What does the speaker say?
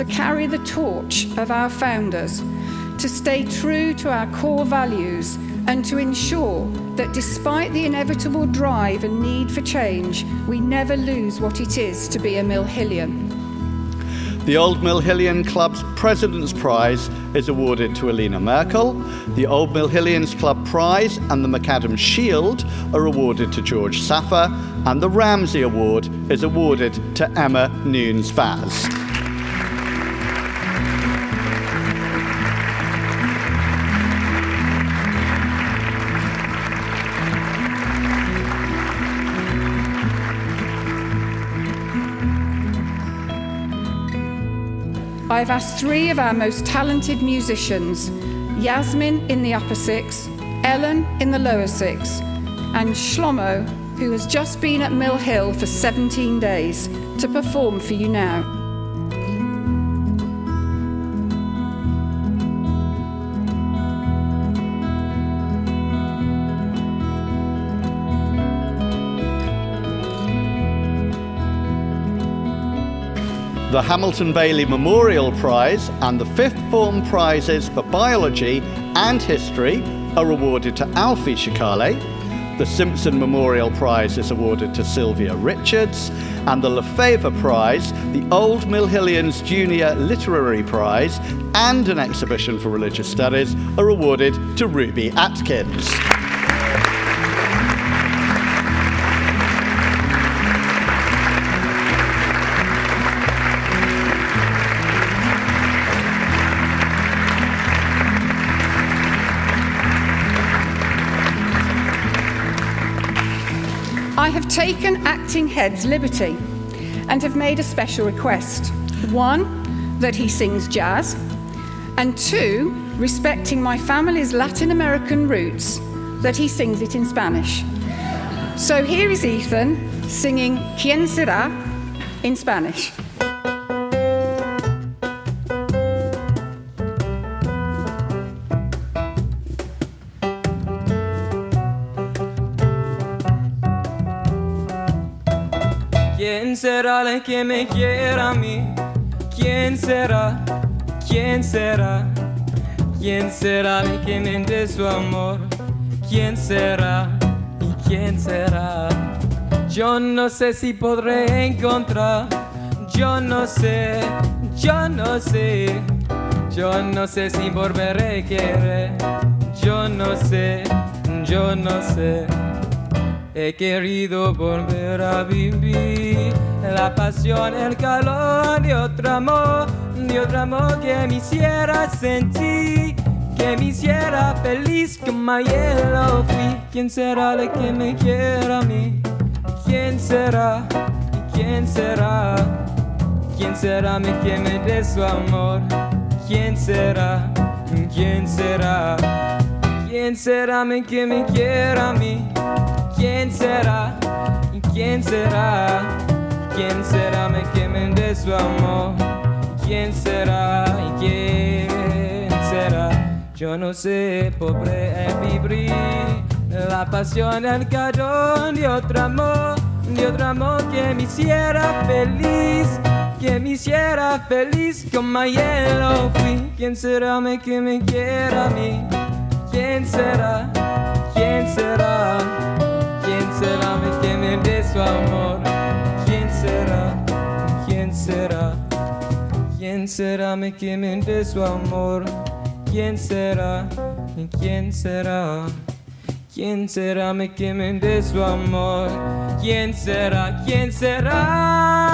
carry the torch of our founders, to stay true to our core values, and to ensure that despite the inevitable drive and need for change, we never lose what it is to be a Mill Hillian. The Old Mill Hillian Club's President's Prize is awarded to Alina Merkel. The Old Mill Hillians Club Prize and the Macadam Shield are awarded to George Saffer, and the Ramsey Award is awarded to Emma Nunes-Vaz. I've asked three of our most talented musicians, Yasmin in the upper six, Ellen in the lower six, and Shlomo, who has just been at Mill Hill for 17 days, to perform for you now. The Hamilton Bailey Memorial Prize and the Fifth Form Prizes for Biology and History are awarded to Alfie Shikale. The Simpson Memorial Prize is awarded to Sylvia Richards, and the Lefevre Prize, the Old Mill Hillians Junior Literary Prize, and an exhibition for religious studies are awarded to Ruby Atkins. I have taken acting head's liberty and have made a special request. One, that he sings jazz, and two, respecting my family's Latin American roots, that he sings it in Spanish. So here is Ethan singing ¿Quién será? In Spanish. ¿Quién será el que me quiera a mí? ¿Quién será? ¿Quién será? ¿Quién será el que me dé su amor? ¿Quién será? ¿Y quién será? Yo no sé si podré encontrar. Yo no sé, yo no sé. Yo no sé si volveré a querer. Yo no sé, yo no sé. He querido volver a vivir la pasión, el calor de otro amor que me hiciera sentir, que me hiciera feliz como ayer lo fui. ¿Quién será el que me quiera a mí? ¿Quién será? ¿Y quién será? ¿Quién será el que me dé su amor? ¿Quién será? ¿Quién será? ¿Quién será el que me quiera a mí? ¿Quién será? ¿Y quién será? ¿Quién será el que me dé su amor? ¿Quién será? ¿Y quién será? Yo no sé, pobre vivir la pasión, el calor de otro amor que me hiciera feliz como ayer lo fui. ¿Quién será el que me quiera a mí? ¿Quién será? ¿Quién será? ¿Quién será el que me dé su amor? ¿Quién será? ¿Quién será? ¿Quién será el que me dé su amor? ¿Quién será? ¿Quién será? ¿Quién será el que me dé su amor? ¿Quién será? ¿Quién será?